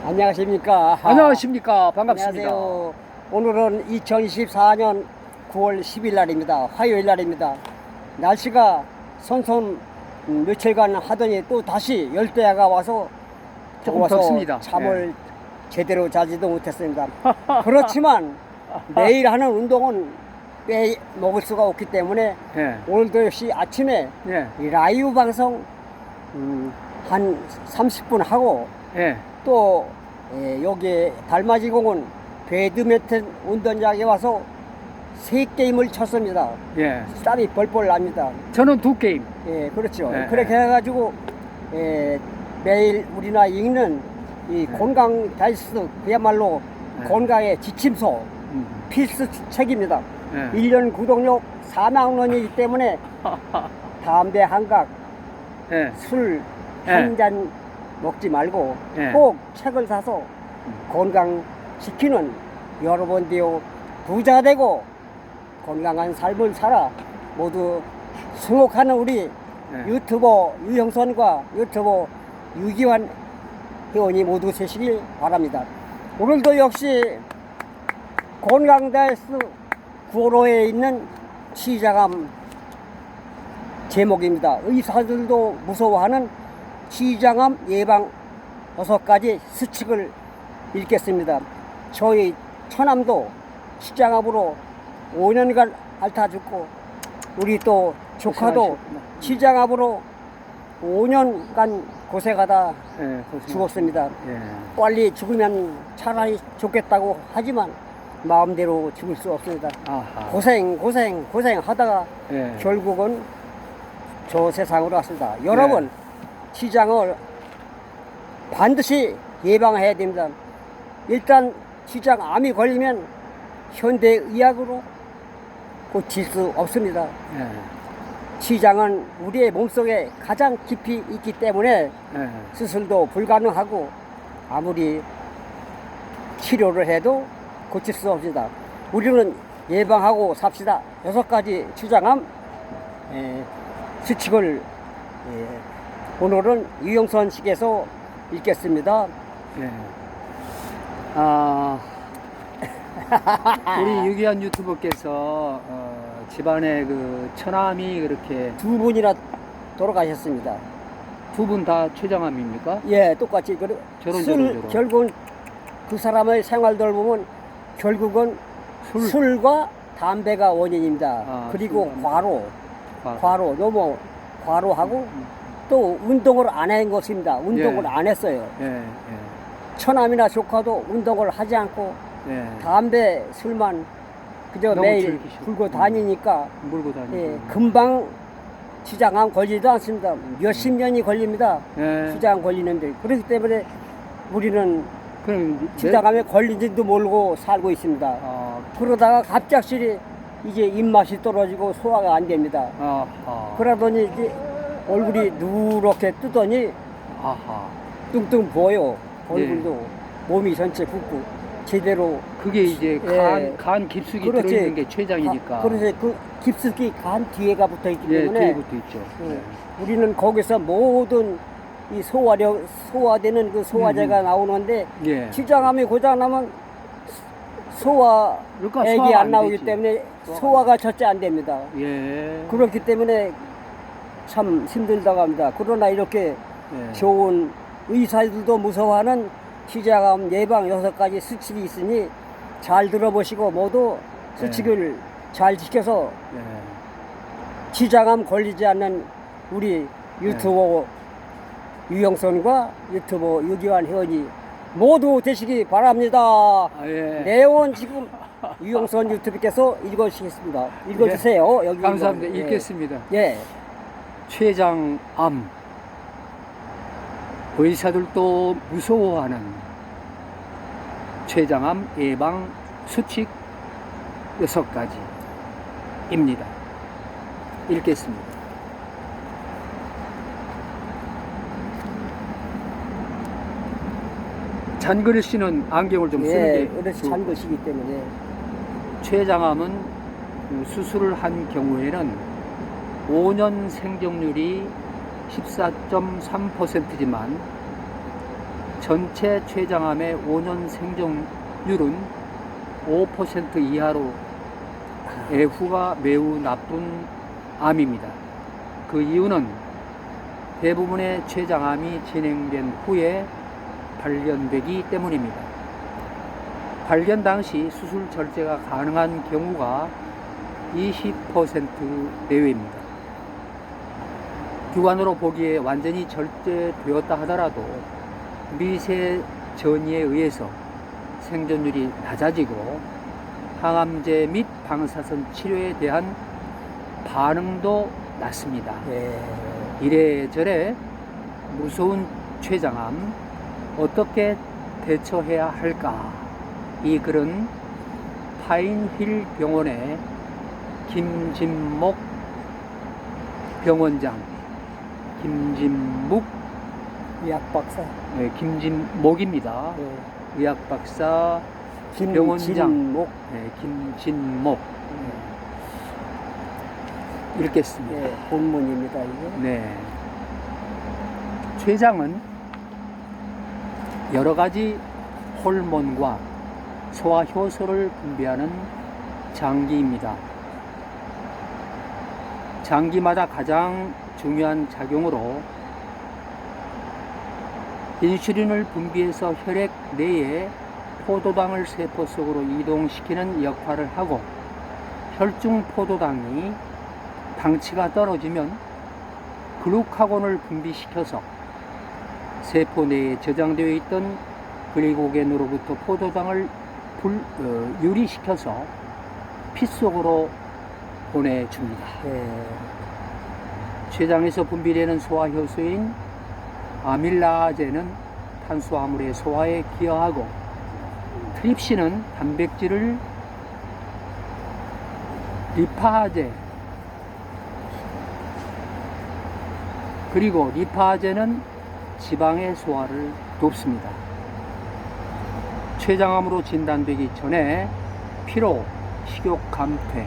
안녕하십니까. 안녕하십니까. 반갑습니다. 안녕하세요. 오늘은 2024년 9월 10일 날입니다. 화요일 날입니다. 날씨가 선선 며칠간 하더니 또 다시 열대야가 와서 조금 더워서 덥습니다. 잠을 제대로 자지도 못했습니다. 그렇지만 매일 하는 운동은 빼먹을 수가 없기 때문에 예. 오늘도 역시 아침에 예. 이 라이브 방송 한 30분 하고 예. 또 여기 달맞이공원 배드민턴 운동장에 와서 3게임을 쳤습니다. 예. 땀이 벌벌 납니다. 저는 2게임. 예, 그렇죠. 예, 그렇게 해가지고 매일 우리나 읽는 이 건강 다이스 그야말로 예. 건강의 지침서 필수 책입니다. 예. 1년 구독료 4만 원이기 때문에 담배 한각, 예. 술 예. 한 잔 먹지 말고 예. 꼭 책을 사서 건강시키는 여러분들요 부자 되고 건강한 삶을 살아 모두 승복하는 우리 예. 유튜버 유형선과 유튜버 유기환 회원이 모두 되시길 바랍니다. 오늘도 역시 건강다이스 9호로에 있는 치자감 제목입니다. 의사들도 무서워하는 치장암 예방 6가지 수칙을 읽겠습니다. 저희 처남도 치장암으로 5년간 앓다 죽고 우리 또 조카도 치장암으로 5년간 고생하다 예. 죽었습니다. 예. 빨리 죽으면 차라리 좋겠다고 하지만 마음대로 죽을 수 없습니다. 아하. 고생 하다가 예. 결국은 저 세상으로 왔습니다. 여러분, 치장을 반드시 예방해야 됩니다. 일단 치장암이 걸리면 현대의학으로 고칠 수 없습니다. 예. 치장은 우리의 몸속에 가장 깊이 있기 때문에 예. 수술도 불가능하고 아무리 치료를 해도 고칠 수 없습니다. 우리는 예방하고 삽시다. 6가지 치장암 수칙을 오늘은 유영선 씨께서 읽겠습니다. 예. 아, 우리 유기한 유튜버께서 집안에 그 처남이 그렇게 2분이나 돌아가셨습니다. 2분 다 췌장암입니까? 예, 똑같이 저런. 결국은 그 사람의 생활들 보면 결국은 술과 담배가 원인입니다. 아, 그리고 술, 과로 너무 과로하고 또 운동을 안 한 것입니다. 운동을 예. 안 했어요. 예. 처남이나 조카도 운동을 하지 않고 예. 담배, 술만 그저 너무 매일 즐기시고. 불고 다니니까 물고 다니고. 예, 금방 치장암 걸리지도 않습니다. 몇십 년이 걸립니다. 예. 치장 걸리는데 그렇기 때문에 우리는 그럼 치장암에 걸린지도 모르고 살고 있습니다. 아, 그러다가 갑작스레 이제 입맛이 떨어지고 소화가 안 됩니다. 아하. 그러더니 이제 얼굴이 누렇게 뜨더니 아하. 뚱뚱 보여. 얼굴도 몸이 전체 붓고 제대로 그게 이제 예. 간 깊숙이 그렇지. 들어있는 게 췌장이니까. 그래서 그 깊숙이 간 뒤에가 붙어 있기 예, 때문에 뒤에부터 있죠. 예, 우리는 거기서 모든 이 소화되는 그 소화제가 나오는데 예. 치장암이 고장나면 그러니까 소화액이 소화가 안 나오기 되지. 때문에 소화가 절대 안 됩니다. 예. 그렇기 때문에 참 힘들다고 합니다. 그러나 이렇게 예. 좋은 의사들도 무서워하는 치장암 예방 6가지 수칙이 있으니 잘 들어보시고 모두 수칙을 잘 지켜서 예. 치장암 걸리지 않는 우리 유튜버 유영선과 유튜버 유기환 회원이 모두 되시기 바랍니다. 예. 내용은 지금 유영선 유튜브께서 읽어주시겠습니다. 읽어주세요. 여기 감사합니다. 예. 읽겠습니다. 예. 췌장암. 의사들도 무서워하는 췌장암 예방 수칙 6가지입니다. 읽겠습니다. 잔글씨는 안경을 좀 쓰는 예, 게 그래서 좋을 잔 것이기 때문에 췌장암은 수술을 한 경우에는 5년 생존율이 14.3%지만 전체 췌장암의 5년 생존율은 5% 이하로 애후가 매우 나쁜 암입니다. 그 이유는 대부분의 췌장암이 진행된 후에 발견되기 때문입니다. 발견 당시 수술 절제가 가능한 경우가 20% 내외입니다. 육안으로 보기에 완전히 절제되었다 하더라도 미세 전이에 의해서 생존율이 낮아지고 항암제 및 방사선 치료에 대한 반응도 낮습니다. 예. 이래저래 무서운 췌장암 어떻게 대처해야 할까? 이 글은 파인힐 병원의 김진목 병원장, 김진묵, 의학박사. 네, 김진목입니다. 예. 의학박사 병원장, 김진목. 네, 김진목. 읽겠습니다. 예, 본문입니다, 이게. 네. 췌장은 여러 가지 호르몬과 소화 효소를 분비하는 장기입니다. 장기마다 가장 중요한 작용으로 인슐린을 분비해서 혈액 내에 포도당을 세포 속으로 이동시키는 역할을 하고 혈중 포도당이 당치가 떨어지면 글루카곤을 분비시켜서 세포 내에 저장되어 있던 글리코겐으로부터 포도당을 유리시켜서 피 속으로 보내줍니다. 예. 췌장에서 분비되는 소화효소인 아밀라제는 탄수화물의 소화에 기여하고 트립신은 단백질을 리파제 그리고 리파제는 지방의 소화를 돕습니다. 췌장암으로 진단되기 전에 피로, 식욕 감퇴,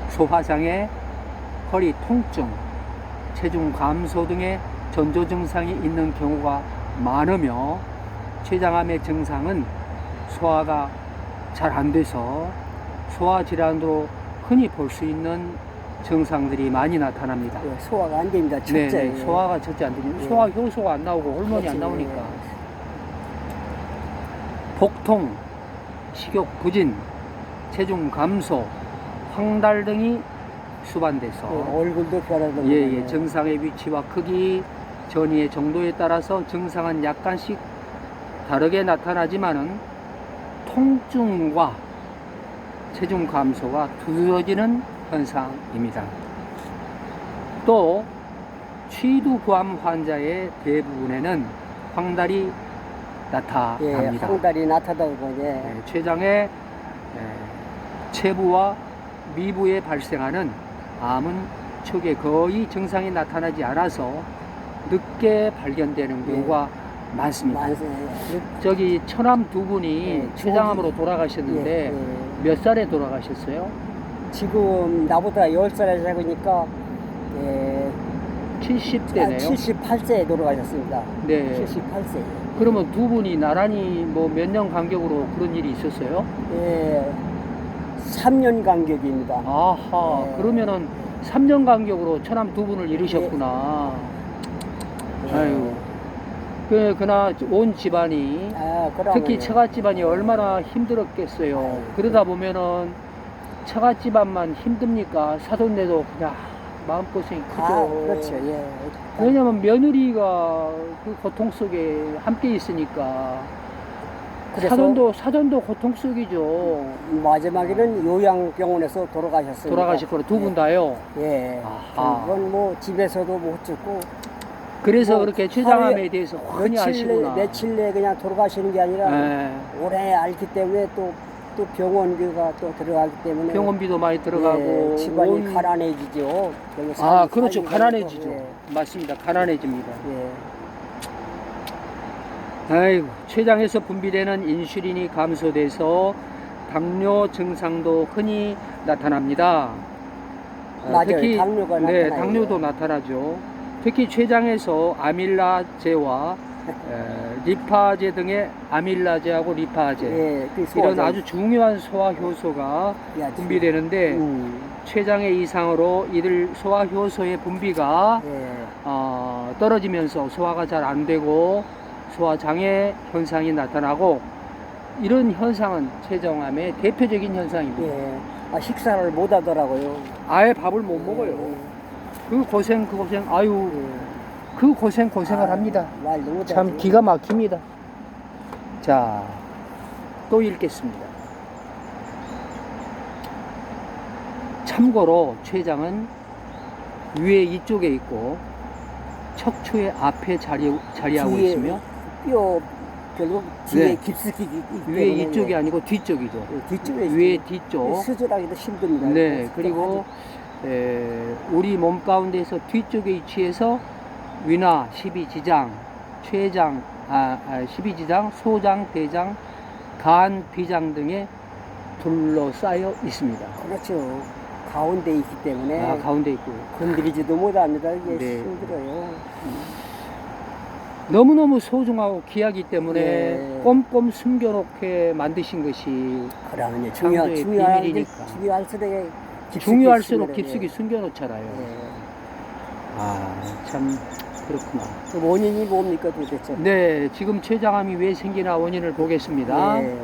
소화장애, 허리 통증, 체중 감소 등의 전조 증상이 있는 경우가 많으며 췌장암의 증상은 소화가 잘 안 돼서 소화 질환으로 흔히 볼 수 있는 증상들이 많이 나타납니다. 예, 소화가 안 됩니다. 첫째. 네, 소화가 절대 안 됩니다. 예. 소화 효소가 안 나오고 호르몬이 안 그렇지. 나오니까 복통, 식욕 부진, 체중 감소, 황달 등이 수반돼서 예, 얼굴도 변하는 증상의 위치와 크기, 전이의 정도에 따라서 증상은 약간씩 다르게 나타나지만은 통증과 체중 감소가 두드러지는 현상입니다. 또 취두부암 환자의 대부분에는 황달이 나타납니다. 예, 황달이 나타나고 췌장의 체부와 미부에 발생하는 암은 초기에 거의 증상이 나타나지 않아서 늦게 발견되는 경우가 많습니다. 저기 처남 두 분이 췌장암으로 돌아가셨는데 몇 살에 돌아가셨어요? 지금 나보다 10살에 작으니까 70대네요. 78세에 돌아가셨습니다. 네. 78세. 그러면 두 분이 나란히 뭐 몇 년 간격으로 그런 일이 있었어요? 예, 3년 간격입니다. 아하, 네. 그러면은 3년 간격으로 처남 두 분을 잃으셨구나. 예. 아유, 그나 온 집안이 그러면 특히 처가 집안이 얼마나 힘들었겠어요. 그러다 보면은 처가 집안만 힘듭니까? 사돈네도 그냥 마음고생이 크죠. 그렇죠. 예. 왜냐면 며느리가 그 고통 속에 함께 있으니까 그래서 사돈도 고통 속이죠. 마지막에는 요양병원에서 돌아가셨습니다. 돌아가셨거나 두 분 다요. 예. 아하. 그건 뭐 집에서도 못 죽고 그래서 뭐 그렇게 췌장암에 하루에 대해서 흔히 아시구나. 며칠 내에 그냥 돌아가시는 게 아니라 네. 오래 앓기 때문에 또 병원비가 또 들어가기 때문에 병원비도 많이 들어가고 예, 집안이 가난해지죠. 그렇죠. 살기 가난해지죠. 예. 맞습니다. 가난해집니다. 예. 아이고, 췌장에서 분비되는 인슐린이 감소돼서 당뇨 증상도 흔히 나타납니다. 맞아요. 특히 당뇨가 네, 나타나요. 당뇨도 나타나죠. 특히 췌장에서 아밀라제와 리파제 등의 아밀라제하고 리파제 예, 그 이런 소화제. 아주 중요한 소화 효소가 야, 분비되는데 췌장의 이상으로 이들 소화 효소의 분비가 예. 떨어지면서 소화가 잘 안 되고 소화 장애 현상이 나타나고 이런 현상은 췌장암의 대표적인 현상입니다. 예. 아, 식사를 못 하더라고요. 아예 밥을 못 먹어요. 그 고생 아유 그 고생을 합니다. 말도 못하지. 참 기가 막힙니다. 자, 또 읽겠습니다. 참고로 췌장은 위에 이쪽에 있고 척추의 앞에 자리하고 뒤에 있으며 뼈 결국 뒤에 네. 깊숙이 있기 위에 때문에 이쪽이 아니고 뒤쪽이죠. 뒤쪽에 위에 있어요. 뒤쪽. 수술하기도 힘듭니다. 네, 그리고 우리 몸 가운데서 뒤쪽에 위치해서 위나, 십이지장, 췌장, 십이지장, 소장, 대장, 간, 비장 등에 둘러싸여 있습니다. 그렇죠. 가운데 있기 때문에 가운데 있고. 건드리지도 못합니다. 이게 네. 힘들어요. 너무너무 소중하고 귀하기 때문에 네. 꼼꼼 숨겨놓게 만드신 것이 그러면요. 창조의 비밀이니까. 중요할수록 깊숙이 숨겨놓잖아요. 참 그렇구나. 그 원인이 뭡니까 도대체? 네, 지금 췌장암이 왜 생기나 원인을 보겠습니다. 네.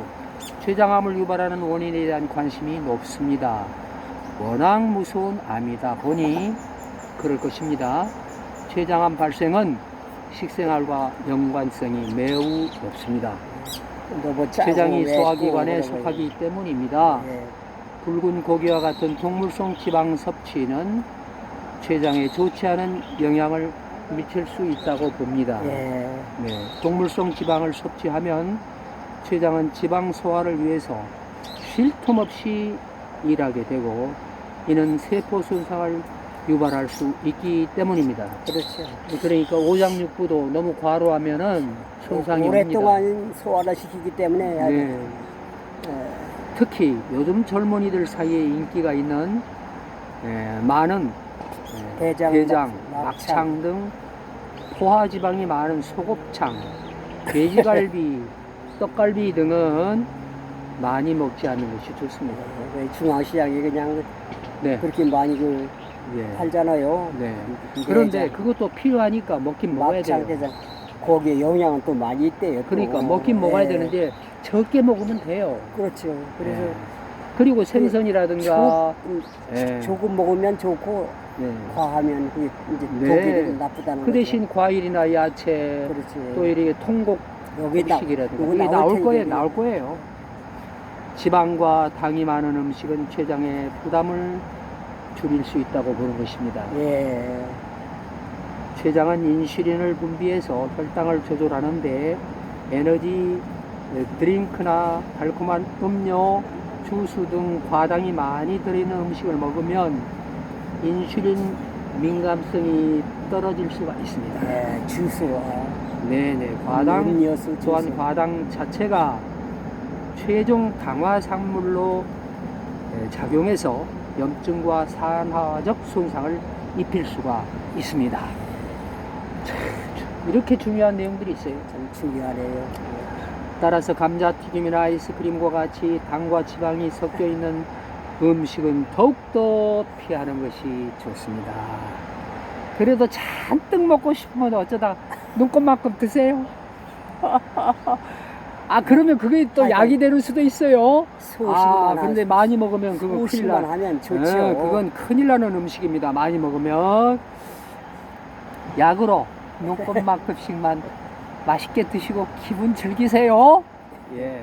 췌장암을 유발하는 원인에 대한 관심이 높습니다. 워낙 무서운 암이다 보니 그럴 것입니다. 췌장암 발생은 식생활과 연관성이 매우 높습니다. 너무 짜고 췌장이 맵고 소화기관에 그러고. 속하기 때문입니다. 네. 붉은 고기와 같은 동물성 지방 섭취는 췌장에 좋지 않은 영향을 미칠 수 있다고 봅니다. 네. 네, 동물성 지방을 섭취하면 췌장은 지방 소화를 위해서 쉴 틈 없이 일하게 되고 이는 세포 손상을 유발할 수 있기 때문입니다. 그렇죠. 그러니까 오장육부도 너무 과로하면은 손상이 옵니다. 오랫동안 소화를 시키기 때문에 아주, 네. 특히 요즘 젊은이들 사이에 인기가 있는 많은 대장, 막창 등 포화지방이 많은 소곱창, 돼지갈비, 떡갈비 등은 많이 먹지 않는 것이 좋습니다. 중앙시장에 그냥 네. 그렇게 많이 예. 팔잖아요. 네. 그런데 그것도 필요하니까 먹긴 먹어야 막창, 돼요. 대장 거기에 영양은 또 많이 있대요. 또. 그러니까 먹긴 먹어야 네. 되는데 적게 먹으면 돼요. 그렇죠. 그래서 네. 그리고 생선이라든가 조금 먹으면 좋고 네. 과하면 그게 이제 네. 독이 나쁘다는 그 대신 거죠. 과일이나 야채 그렇지. 또 이렇게 통곡 여기 음식이라든가 여기 이게 나올 텐데. 나올 거예요. 지방과 당이 많은 음식은 췌장에 부담을 줄일 수 있다고 보는 것입니다. 예. 췌장은 인슐린을 분비해서 혈당을 조절하는데 에너지 드링크나 달콤한 음료, 주스 등 과당이 많이 들어있는 음식을 먹으면 인슐린 민감성이 떨어질 수가 있습니다. 예, 주스와 네네, 과당 음료수, 또한 주스. 과당 자체가 최종 당화 산물로 작용해서 염증과 산화적 손상을 입힐 수가 있습니다. 참, 이렇게 중요한 내용들이 있어요. 참 중요하네요. 따라서 감자튀김이나 아이스크림과 같이 당과 지방이 섞여 있는 음식은 더욱더 피하는 것이 좋습니다. 그래도 잔뜩 먹고 싶으면 어쩌다 눈곱만큼 드세요. 그러면 그게 또 약이 되는 수도 있어요. 그런데 많이 먹으면 그거 큰일 소식만 하면 좋죠. 그건 큰일 나는 음식입니다. 많이 먹으면 약으로 눈곱만큼씩만 맛있게 드시고 기분 즐기세요. 예.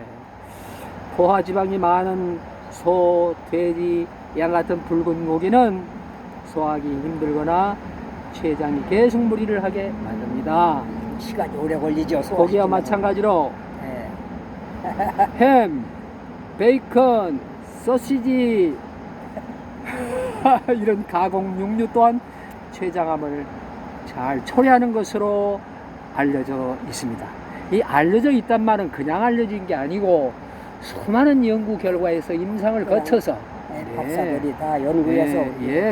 포화지방이 많은 소, 돼지, 양 같은 붉은 고기는 소화하기 힘들거나 췌장이 계속 무리를 하게 만듭니다. 시간이 오래 걸리죠. 고기와 마찬가지로 예. 햄, 베이컨, 소시지 이런 가공 육류 또한 췌장암을 잘 초래하는 것으로 알려져 있습니다. 이 알려져 있단 말은 그냥 알려진 게 아니고 수많은 연구 결과에서 임상을 거쳐서 박사들이 다 연구해서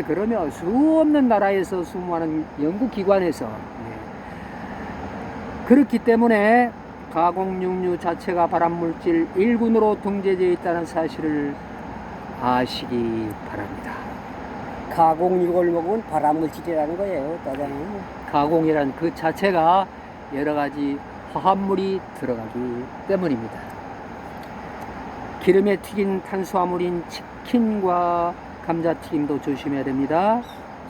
그러면 수 없는 나라에서 수많은 연구기관에서 그렇기 때문에 가공육류 자체가 발암물질 1군으로 등재되어 있다는 사실을 아시기 바랍니다. 가공육을 먹으면 발암물질이라는 거예요. 따자면 가공이란 그 자체가 여러 가지 화합물이 들어가기 때문입니다. 기름에 튀긴 탄수화물인 치킨과 감자튀김도 조심해야 됩니다.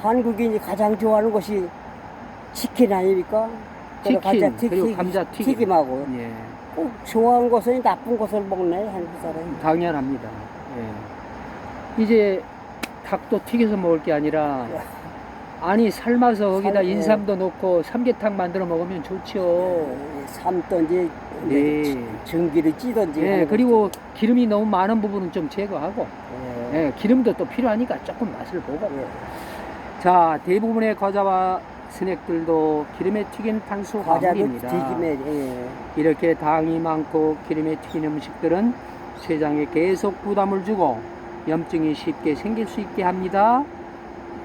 한국인이 가장 좋아하는 것이 치킨 아닙니까? 치킨 그리고 감자튀김. 튀김하고 예, 꼭 좋아하는 것은 나쁜 것을 먹네 한국 사람이. 당연합니다. 예. 이제 닭도 튀겨서 먹을 게 아니라 아니 삶아서 거기다 삶, 인삼도 넣고 삼계탕 만들어 먹으면 좋죠. 삶던지 네. 전기를 찌던지. 예, 하는 그리고 거죠. 기름이 너무 많은 부분은 좀 제거하고 예. 예, 기름도 또 필요하니까 조금 맛을 보고. 예. 자, 대부분의 과자와 스낵들도 기름에 튀긴 과자도 탄수화물입니다. 튀김에 이렇게 당이 많고 기름에 튀긴 음식들은 췌장에 계속 부담을 주고 염증이 쉽게 생길 수 있게 합니다.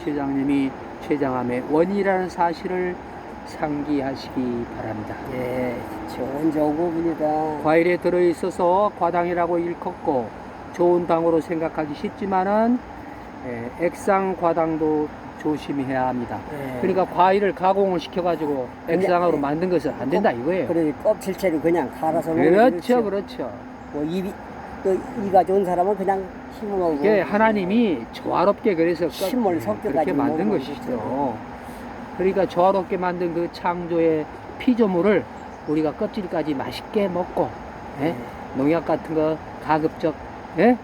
췌장염이 췌장암의 원인이라는 사실을 상기하시기 바랍니다. 예, 좋은 정보입니다. 과일에 들어있어서 과당이라고 일컫고 좋은 당으로 생각하기 쉽지만은 액상 과당도 조심해야 합니다. 예. 그러니까 과일을 가공을 시켜가지고 액상으로 예. 만든 것은 안 된다 이거예요. 그래 껍질채를 그냥 갈아서 먹는 그렇죠, 거죠. 그렇죠. 뭐 입이 또 이가 좋은 사람은 그냥 씹어 먹고. 이게 하나님이 조화롭게 그래서 식물 그렇게 섞여가지고 만든 먹는 것이죠. 거죠. 그러니까 조화롭게 만든 그 창조의 피조물을 우리가 껍질까지 맛있게 먹고 예? 농약 같은 거 가급적 예?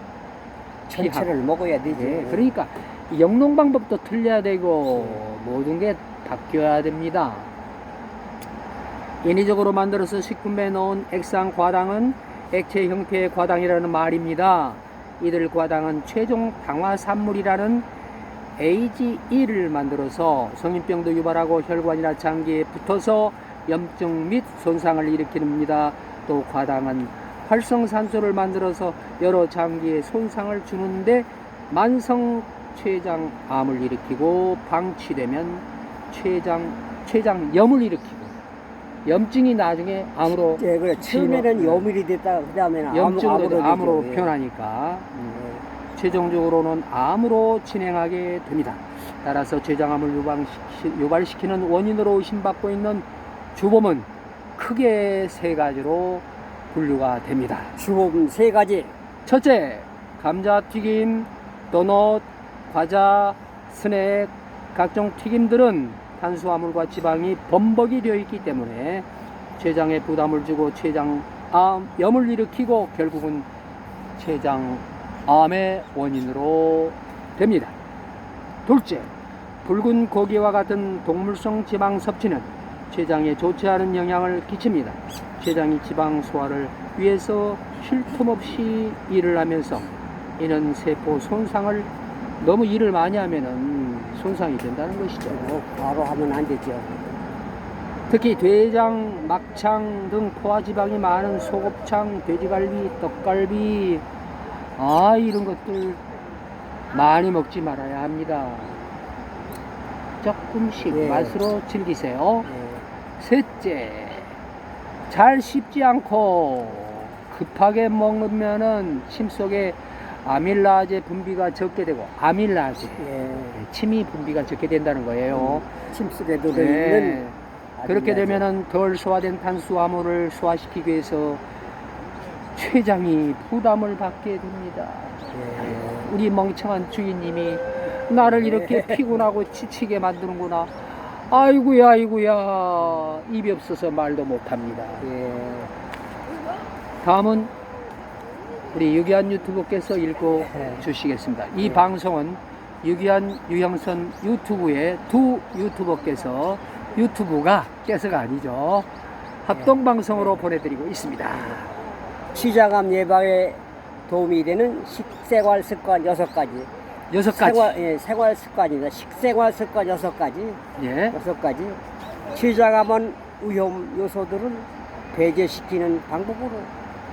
전체를 먹어야 되지. 예, 그러니까 영농 방법도 틀려야 되고 모든 게 바뀌어야 됩니다. 인위적으로 만들어서 식품에 넣은 액상 과당은 액체 형태의 과당이라는 말입니다. 이들 과당은 최종 당화산물이라는 AGE를 만들어서 성인병도 유발하고 혈관이나 장기에 붙어서 염증 및 손상을 일으킵니다. 또 과당은 활성산소를 만들어서 여러 장기에 손상을 주는데 만성 췌장암을 일으키고 방치되면 췌장염을 일으키고 염증이 나중에 암으로 예, 그래. 처음에는 염일이 됐다 그다음에는 염증으로 암으로 되죠. 예. 변하니까 최종적으로는 암으로 진행하게 됩니다. 따라서 췌장암을 유발시키는 원인으로 의심받고 있는 주범은 크게 세 가지로 분류가 됩니다. 주범 세 가지. 첫째, 감자튀김, 도넛, 과자, 스낵, 각종 튀김들은 탄수화물과 지방이 범벅이 되어 있기 때문에 췌장에 부담을 주고 췌장암염을 일으키고 결국은 췌장암의 원인으로 됩니다. 둘째, 붉은 고기와 같은 동물성 지방 섭취는 췌장에 좋지 않은 영향을 끼칩니다. 췌장이 지방 소화를 위해서 쉴 틈 없이 일을 하면서 이는 세포 손상을 너무 일을 많이 하면은 손상이 된다는 것이죠. 바로 하면 안 되죠. 특히 대장, 막창 등 포화 지방이 많은 소곱창, 돼지갈비, 떡갈비 이런 것들 많이 먹지 말아야 합니다. 조금씩 예. 맛으로 즐기세요. 예. 셋째, 잘 씹지 않고 급하게 먹으면은 침 속에 아밀라제 분비가 적게 되고 아밀라제 예. 침이 분비가 적게 된다는 거예요. 침속에 들어있는 네. 그렇게 아밀라제. 되면은 덜 소화된 탄수화물을 소화시키기 위해서 췌장이 부담을 받게 됩니다. 예. 우리 멍청한 주인님이 나를 이렇게 피곤하고 지치게 만드는구나. 아이고야 입이 없어서 말도 못합니다. 예. 다음은 우리 유기한 유튜브께서 읽고 네. 주시겠습니다. 이 네. 방송은 유기한 유형선 유튜브의 두 유튜버께서 유튜브가 깨서가 아니죠. 합동방송으로 보내드리고 있습니다. 췌장암 예방에 도움이 되는 식생활 습관 6가지. 6가지. 생활 습관입니다. 식생활 습관 6가지. 예. 6가지. 췌장암은 위험 요소들을 배제시키는 방법으로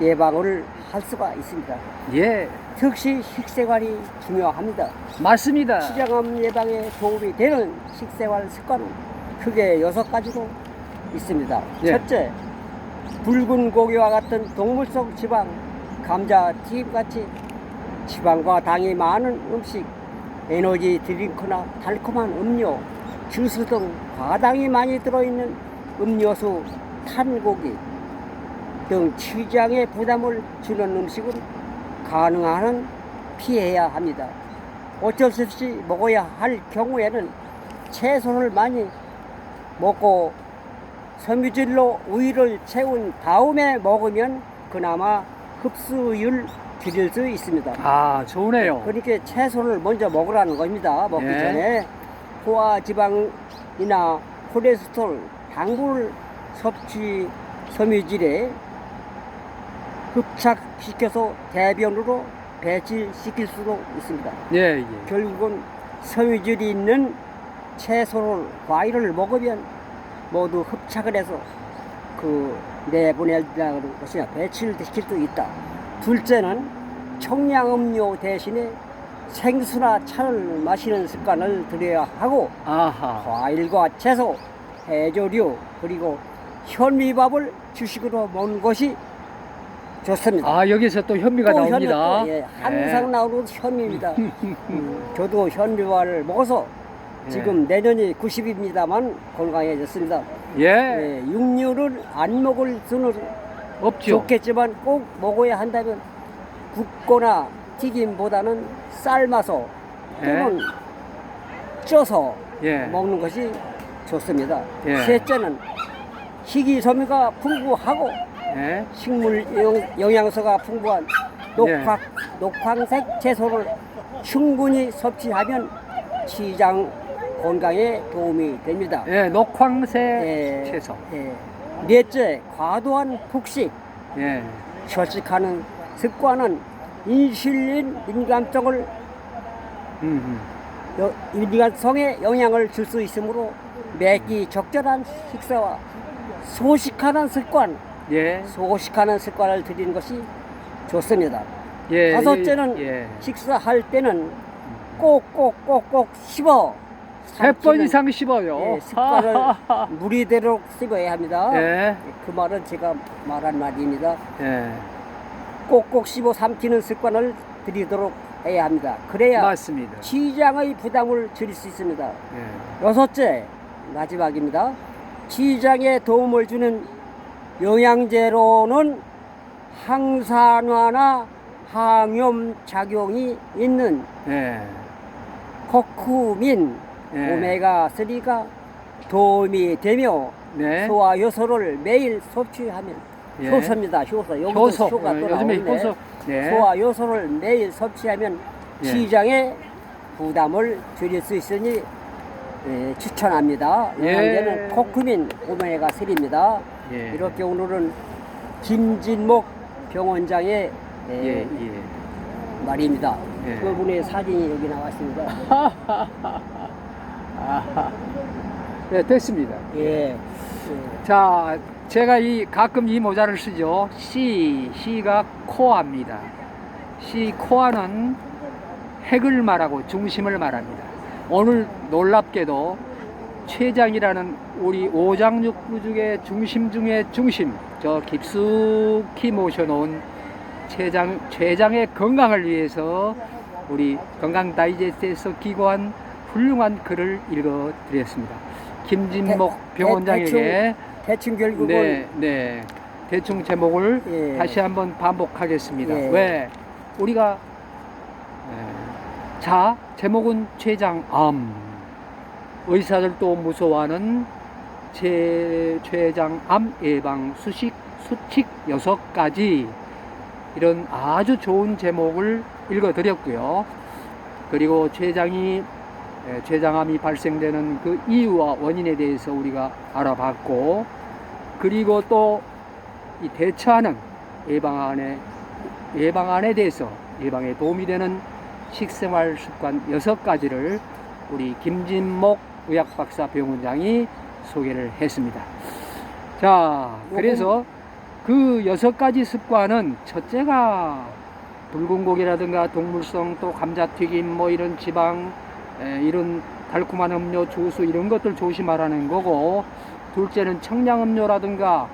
예방을 할 수가 있습니다. 예. 특히 식생활이 중요합니다. 맞습니다. 췌장암 예방에 도움이 되는 식생활 습관은 크게 6가지로 있습니다. 예. 첫째, 붉은 고기와 같은 동물성 지방, 감자, 튀김같이 지방과 당이 많은 음식, 에너지 드링크나 달콤한 음료, 주스 등 과당이 많이 들어있는 음료수, 탄 고기 등 취장에 부담을 주는 음식은 가능한 한 피해야 합니다. 어쩔 수 없이 먹어야 할 경우에는 채소를 많이 먹고 섬유질로 위를 채운 다음에 먹으면 그나마 흡수율 줄일 수 있습니다. 아, 좋네요. 그러니까 채소를 먼저 먹으라는 겁니다. 먹기 예. 전에 포화지방이나 콜레스테롤, 당분을 섭취 섬유질에 흡착시켜서 대변으로 배출시킬 수도 있습니다. 예, 예. 결국은 섬유질이 있는 채소를, 과일을 먹으면 모두 흡착을 해서 그 내보내려는 것이나 배출시킬 수 있다. 둘째는 청량음료 대신에 생수나 차를 마시는 습관을 들여야 하고, 아하. 과일과 채소, 해조류, 그리고 현미밥을 주식으로 먹는 것이 좋습니다. 아, 여기서 또 현미가 또 나옵니다. 현미, 예, 항상 나오는 현미입니다. 저도 현미밥을 먹어서 지금 내년이 90입니다만 건강해졌습니다. 예. 예, 육류를 안 먹을 수는 없죠. 좋겠지만 꼭 먹어야 한다면 굽거나 튀김보다는 삶아서 또는 쪄서 예. 먹는 것이 좋습니다. 예. 셋째는 식이섬유가 풍부하고 예. 식물 영양소가 풍부한 녹황색 채소를 충분히 섭취하면 시장 건강에 도움이 됩니다. 예, 녹황색 예, 채소. 예. 넷째, 과도한 폭식, 예. 절식하는 습관은 인슐린 민감성을 민감성에 영향을 줄 수 있으므로 매끼 적절한 식사와 소식하는 습관, 예. 소식하는 습관을 들이는 것이 좋습니다. 예. 다섯째는 예. 식사할 때는 꼭꼭꼭꼭 씹어 100번 이상 씹어요. 예, 습관을 무리대로 씹어야 합니다. 예. 그 말은 제가 말한 말입니다. 예. 꼭꼭 씹어 삼키는 습관을 들이도록 해야 합니다. 그래야 맞습니다. 시장의 부담을 줄일 수 있습니다. 예. 여섯째, 마지막입니다. 시장에 도움을 주는 영양제로는 항산화나 항염 작용이 있는 예. 커큐민, 예. 오메가3가 도움이 되며 네. 소화 효소를 매일 섭취하면 예. 효소입니다. 효소. 여기도 효소. 효가 또 요즘에 나오네. 효소. 네. 소화 효소를 매일 섭취하면 예. 시장의 부담을 줄일 수 있으니 추천합니다. 예. 영양제는 커큐민, 오메가3입니다. 예. 이렇게 오늘은 김진목 병원장의 예. 예. 말입니다. 예. 그분의 사진이 여기 나왔습니다. 아하. 네, 됐습니다. 예. 자, 제가 가끔 이 모자를 쓰죠. C가 코어입니다. 코어는 핵을 말하고 중심을 말합니다. 오늘 놀랍게도 췌장이라는 우리 오장육부 중의 중심 중의 중심, 저 깊숙이 모셔놓은 췌장의 건강을 위해서 우리 건강 다이제스트에서 기고한 훌륭한 글을 읽어드렸습니다. 김진목 병원장에게 대충 결국은 네, 대충 제목을 예. 다시 한번 반복하겠습니다. 예. 왜 우리가 자 제목은 췌장암, 의사들도 무서워하는 췌장암 예방 수칙 6가지, 이런 아주 좋은 제목을 읽어드렸고요. 그리고 췌장암이 발생되는 그 이유와 원인에 대해서 우리가 알아봤고, 그리고 또 이 대처하는 예방안에 대해서 예방에 도움이 되는 식생활 습관 6가지를 우리 김진목 의학박사 병원장이 소개를 했습니다. 자, 그래서 그 6가지 습관은 첫째가 붉은 고기라든가 동물성, 또 감자튀김, 뭐 이런 지방, 이런 달콤한 음료, 주스 이런 것들 조심하라는 거고, 둘째는 청량음료라든가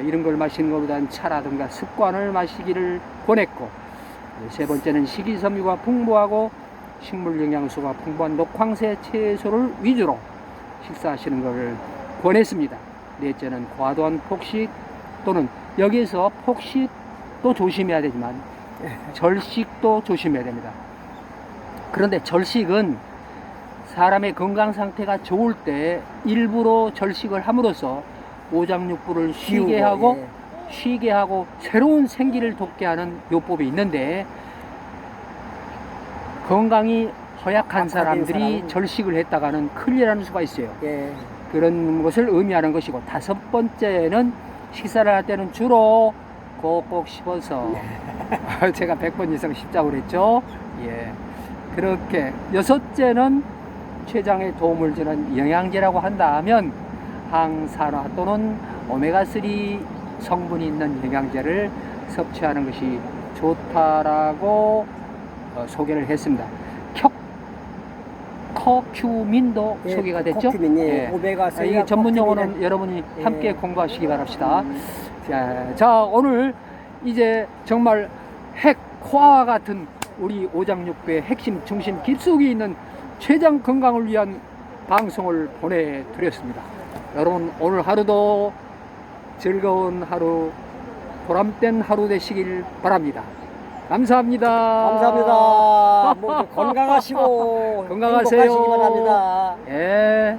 이런 걸 마시는 것보다는 차라든가 습관을 마시기를 권했고, 세 번째는 식이섬유가 풍부하고 식물 영양소가 풍부한 녹황색 채소를 위주로 식사하시는 것을 권했습니다. 넷째는 과도한 폭식 또는 여기에서 폭식도 조심해야 되지만 절식도 조심해야 됩니다. 그런데 절식은 사람의 건강 상태가 좋을 때 일부러 절식을 함으로써 오장육부를 쉬게 하고 쉬게 하고 새로운 생기를 돋게 하는 요법이 있는데, 건강이 허약한 사람들이 절식을 했다가는 큰일 나는 수가 있어요. 예. 그런 것을 의미하는 것이고, 다섯 번째는 식사를 할 때는 주로 꼭꼭 씹어서 제가 100번 이상 씹자고 그랬죠. 예. 그렇게 여섯째는 췌장에 도움을 주는 영양제라고 한다면 항산화 또는 오메가3 성분이 있는 영양제를 섭취하는 것이 좋다라고 소개를 했습니다. 커큐민도 예, 소개가 됐죠? 커큐민, 예. 예. 오메가3가 이 전문 용어는 커큐민은, 여러분이 예. 함께 공부하시기 바랍시다. 자, 오늘 이제 정말 핵화와 같은 우리 오장육부의 핵심 중심 깊숙이 있는 췌장 건강을 위한 방송을 보내드렸습니다. 여러분, 오늘 하루도 즐거운 하루, 보람된 하루 되시길 바랍니다. 감사합니다. 감사합니다. 모두 건강하시고 건강하세요. 행복하시기 바랍니다. 예.